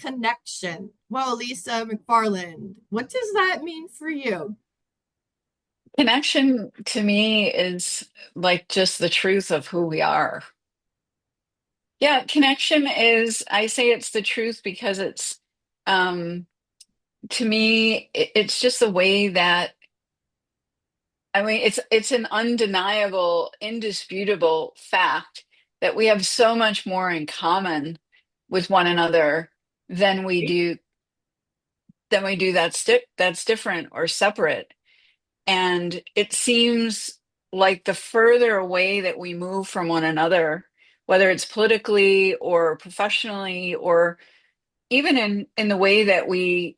connection? Well, Lisa McFarland, what does that mean for you? Connection to me is like just the truth of who we are. Yeah, connection is, I say it's the truth because um, to me, it's just the way that, I mean, it's an undeniable, indisputable fact that we have so much more in common with one another than we do that's different or separate. And it seems like the further away that we move from one another, whether it's politically or professionally, or even in the way that we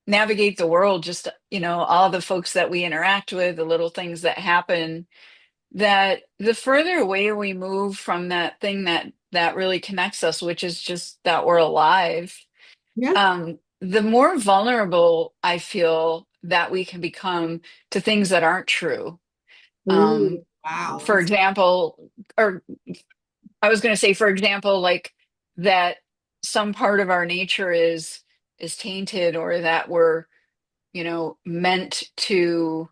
navigate the world, just, all the folks that we interact with, the little things that happen, that the further away we move from that thing that really connects us, which is just that we're alive, Yeah. the more vulnerable I feel that we can become to things that aren't true. Um, Ooh, wow. for example, or I was going to say, for example, like that some part of our nature is tainted, or that we're, meant to,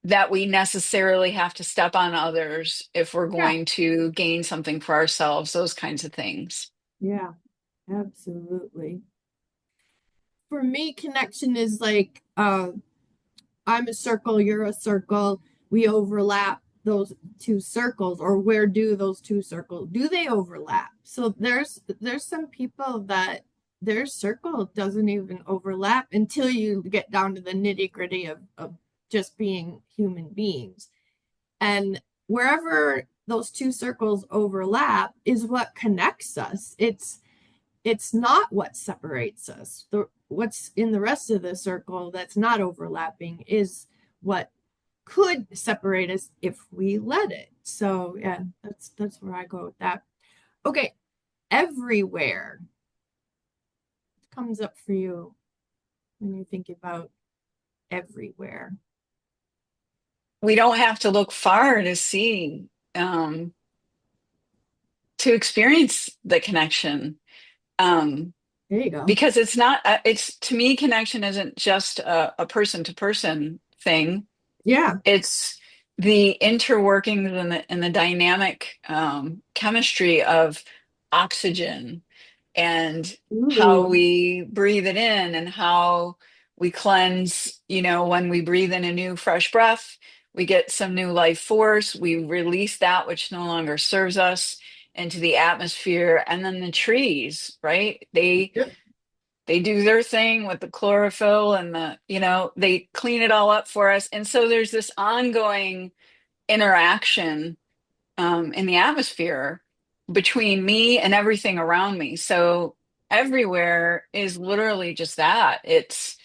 that we necessarily have to step on others if we're Yeah. going to gain something for ourselves, those kinds of things. Yeah, absolutely. For me, connection is like I'm a circle, you're a circle. We overlap those two circles, or where do those two circles do they overlap? So there's some people that their circle doesn't even overlap until you get down to the nitty-gritty of just being human beings. And wherever those two circles overlap is what connects us. It's not what separates us. What's in the rest of the circle that's not overlapping is what could separate us if we let it. So yeah, that's where I go with that. Okay, everywhere comes up for you when you think about everywhere. We don't have to look far to see, um, to experience the connection. Um, There you go. because it's not, it's to me, connection isn't just a person to person thing. Yeah. It's the interworkings and the dynamic chemistry of oxygen, and how Ooh. we breathe it in, and how we cleanse, when we breathe in a new fresh breath, we get some new life force, we release that which no longer serves us into the atmosphere. And then the trees, right, Yep. they do their thing with the chlorophyll, and they clean it all up for us. And so there's this ongoing interaction in the atmosphere between me and everything around me. So everywhere is literally just that. It's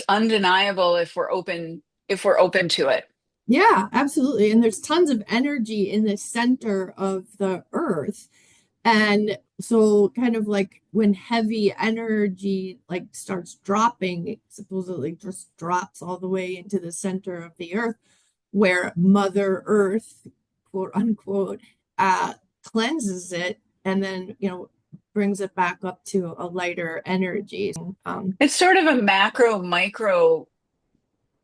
undeniable if we're open to it. Yeah, absolutely. And there's tons of energy in the center of the earth. And so kind of like when heavy energy like starts dropping, it supposedly just drops all the way into the center of the earth where Mother Earth, quote unquote, uh cleanses it and then, brings it back up to a lighter energy. It's sort of a macro micro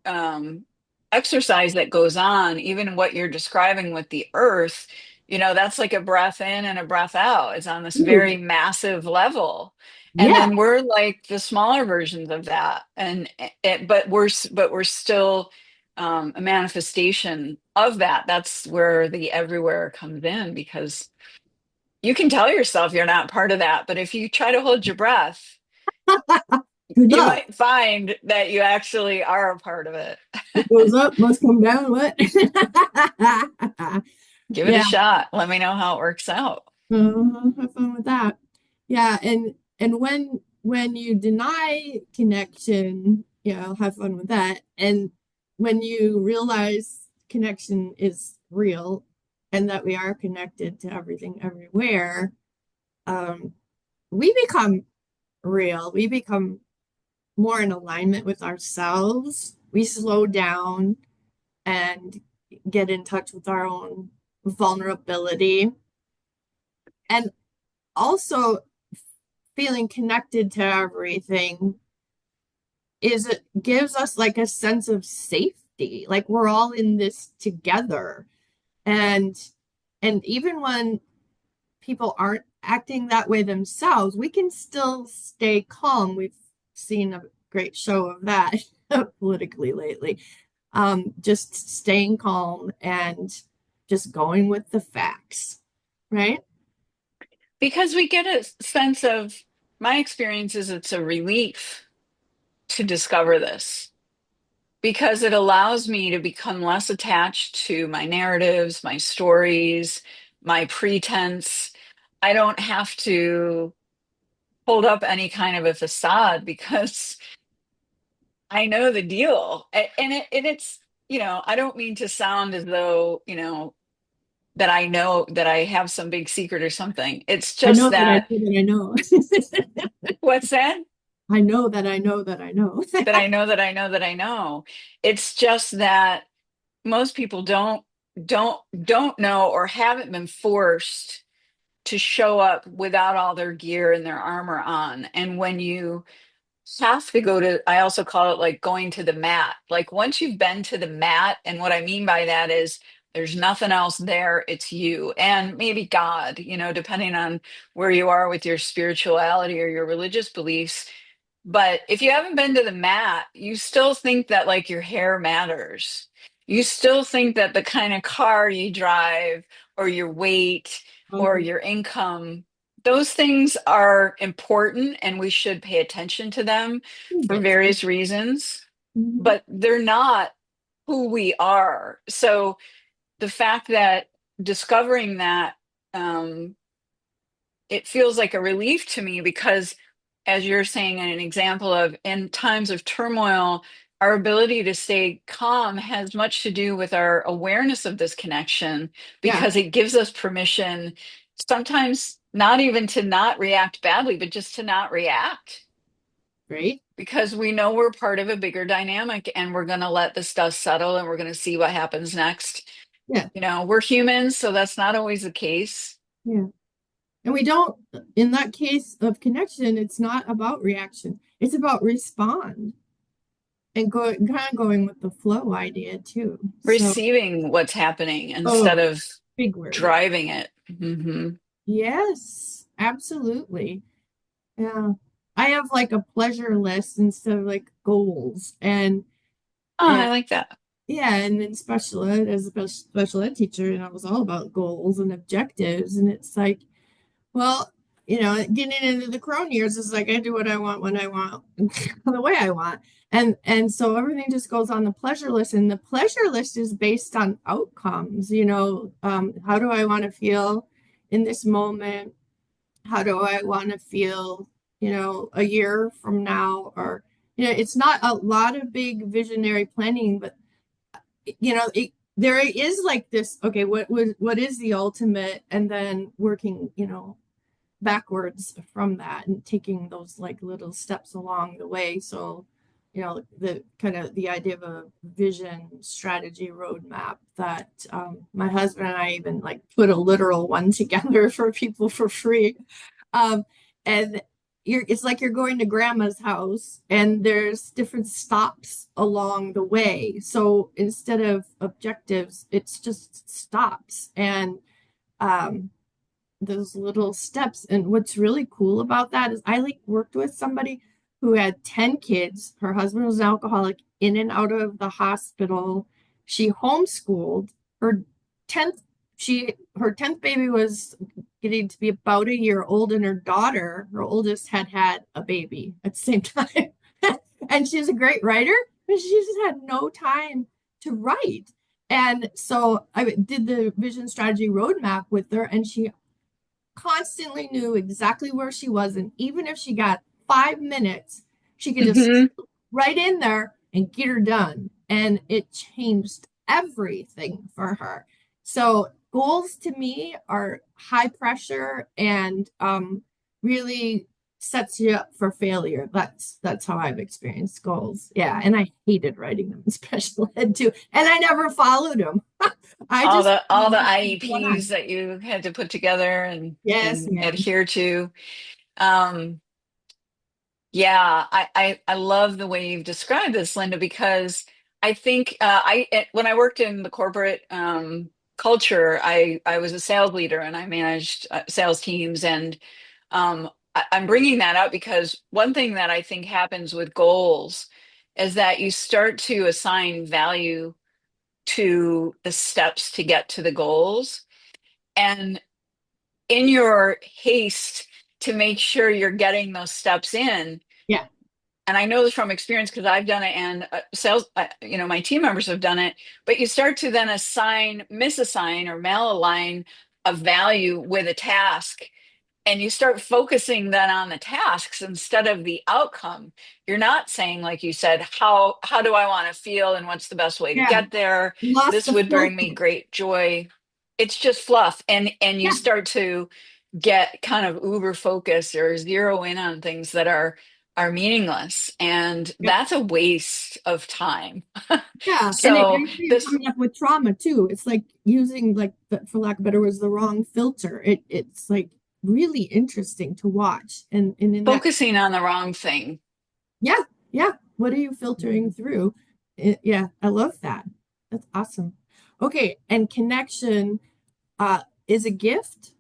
um, exercise that goes on, even what you're describing with the earth, that's like a breath in and a breath out. It's on this Ooh, very massive level. And yeah, then we're like the smaller versions of that. And but we're still a manifestation of that. That's where the everywhere comes in, because you can tell yourself you're not part of that, but if you try to hold your breath, good you luck. might find that you actually are a part of it. What goes up must come down. What? Give it a Yeah. shot. Let me know how it works out. Have fun with that. Yeah, and when you deny connection, have fun with that. And when you realize connection is real and that we are connected to everything everywhere, um, we become real. We become more in alignment with ourselves. We slow down and get in touch with our own vulnerability. And also feeling connected to everything is it gives us like a sense of safety. Like we're all in this together. And even when people aren't acting that way themselves, we can still stay calm. We've seen a great show of that politically lately. Just staying calm and just going with the facts, right? Because we get a sense of, my experience is it's a relief to discover this because it allows me to become less attached to my narratives, my stories, my pretense. I don't have to hold up any kind of a facade because I know the deal. And it's, I don't mean to sound as though, that I know that I have some big secret or something. It's I just know that I that, know that I know. what's that? I know that I know that I know. That I know that I know that I know. It's just that most people don't know or haven't been forced to show up without all their gear and their armor on. And when you have to go to, I also call it like going to the mat. Like once you've been to the mat, and what I mean by that is there's nothing else there, it's you and maybe God, depending on where you are with your spirituality or your religious beliefs. But if you haven't been to the mat, you still think that like your hair matters. You still think that the kind of car you drive or your weight or Oh, your income, those things are important and we should pay attention to them for bits. various reasons, Mhm. but they're not who we are. So the fact that discovering that, um, it feels like a relief to me because, as you're saying, an example of in times of turmoil, our ability to stay calm has much to do with our awareness of this connection Yeah, because it gives us permission sometimes not even to not react badly, but just to not react right. because we know we're part of a bigger dynamic and we're going to let this dust settle and we're going to see what happens next. Yeah, We're humans, so that's not always the case. yeah. And we don't, in that case of connection, it's not about reaction. It's about respond and kind of going with the flow idea too. So, Receiving what's happening instead oh, of big word. driving it. Hmm. Yes, absolutely. Yeah. I have like a pleasure list instead of like goals. Oh, And I like that. yeah, and in special ed, as a special ed teacher, and I was all about goals and objectives. And it's like, well, getting into the crone years is like I do what I want when I want, the way I want. And so everything just goes on the pleasure list. And the pleasure list is based on outcomes, how do I want to feel in this moment? How do I want to feel, a year from now? Or, it's not a lot of big visionary planning, but there is like this, okay, what is the ultimate? And then working, backwards from that and taking those like little steps along the way. So, the kind of the idea of a vision strategy roadmap that my husband and I even like put a literal one together for people for free. And it's like you're going to grandma's house and there's different stops along the way. So instead of objectives, it's just stops. And um, those little steps. And what's really cool about that is I like worked with somebody who had 10 kids. Her husband was an alcoholic in and out of the hospital. She homeschooled. Her 10th her 10th baby was getting to be about a year old, and her daughter, her oldest, had had a baby at the same time. And she's a great writer, but she just had no time to write. And so I did the vision strategy roadmap with her, and she constantly knew exactly where she was. And even if she got 5 minutes, she could just Hmm. right in there and get her done. And it changed everything for her. So goals to me are high pressure and really sets you up for failure. That's how I've experienced goals. Yeah, and I hated writing them in special ed too, and I never followed them. I All just the IEPs that you had to put together yes, and ma'am. adhere to. Yeah, I love the way you've described this, Linda, because I think when I worked in the corporate culture, I was a sales leader and I managed sales teams, and I'm bringing that up because one thing that I think happens with goals is that you start to assign value to the steps to get to the goals, and in your haste to make sure you're getting those steps in, Yeah, and I know this from experience because I've done it, and my team members have done it, but you start to then misassign or malalign a value with a task, and you start focusing then on the tasks instead of the outcome. You're not saying, like you said, how do I want to feel and what's the best way to yeah. get there? Lost This the would bring me filter. great joy. It's just fluff, and you Yeah, start to get kind of uber focused or zero in on things that are meaningless, and yeah, that's a waste of time. yeah. And it So actually you're this coming up with trauma too. It's like using like for lack of better words, the wrong filter. It's like really interesting to watch. And in that, focusing on the wrong thing. yeah, yeah. What are you filtering through? Yeah, I love that. That's awesome. Okay, and connection is a gift.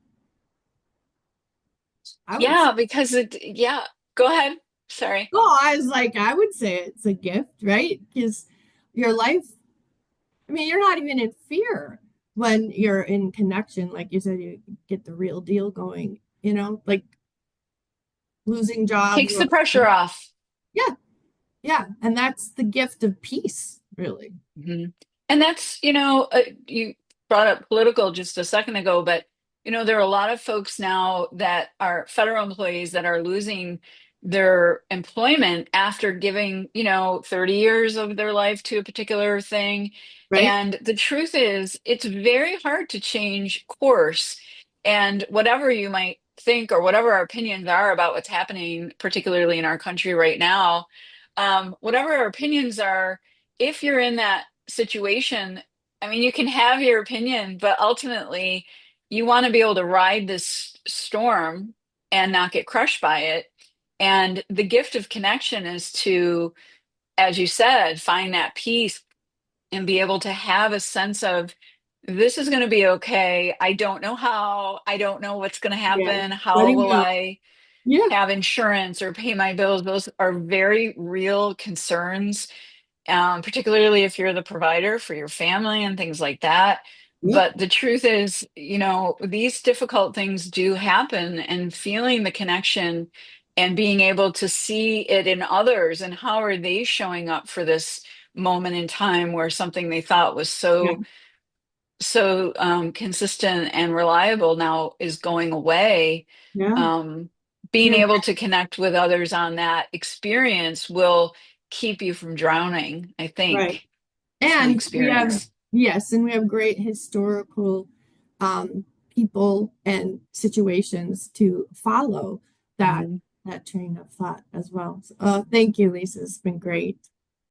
I would say, Yeah, because yeah, go ahead. Sorry. oh, I was like, I would say it's a gift, right? Because your life, I mean, you're not even in fear when you're in connection. Like you said, you get the real deal going, like losing jobs Takes or, the pressure off. yeah, yeah. And that's the gift of peace, really. Mhm. And that's, you brought up political just a second ago, but there are a lot of folks now that are federal employees that are losing their employment after giving, 30 years of their life to a particular thing. Right? And the truth is, it's very hard to change course. And whatever you might think or whatever our opinions are about what's happening, particularly in our country right now, whatever our opinions are, if you're in that situation, I mean, you can have your opinion, but ultimately, you want to be able to ride this storm and not get crushed by it. And the gift of connection is to, as you said, find that peace and be able to have a sense of this is going to be okay. I don't know how, I don't know what's going to Yeah. happen. How Letting will go. I Yeah. have insurance or pay my bills? Those are very real concerns, particularly if you're the provider for your family and things like that. Yep. But the truth is, these difficult things do happen, and feeling the connection and being able to see it in others and how are they showing up for this moment in time where something they thought was Yeah. so consistent and reliable now is going away. Yeah. um, Being You're able to connect with others on that experience will keep you from drowning, I right. think. It's my And we have, experience. yes, and we have great historical people and situations to follow that Mhm. that train of thought as well. So, thank you, Lisa. It's been great.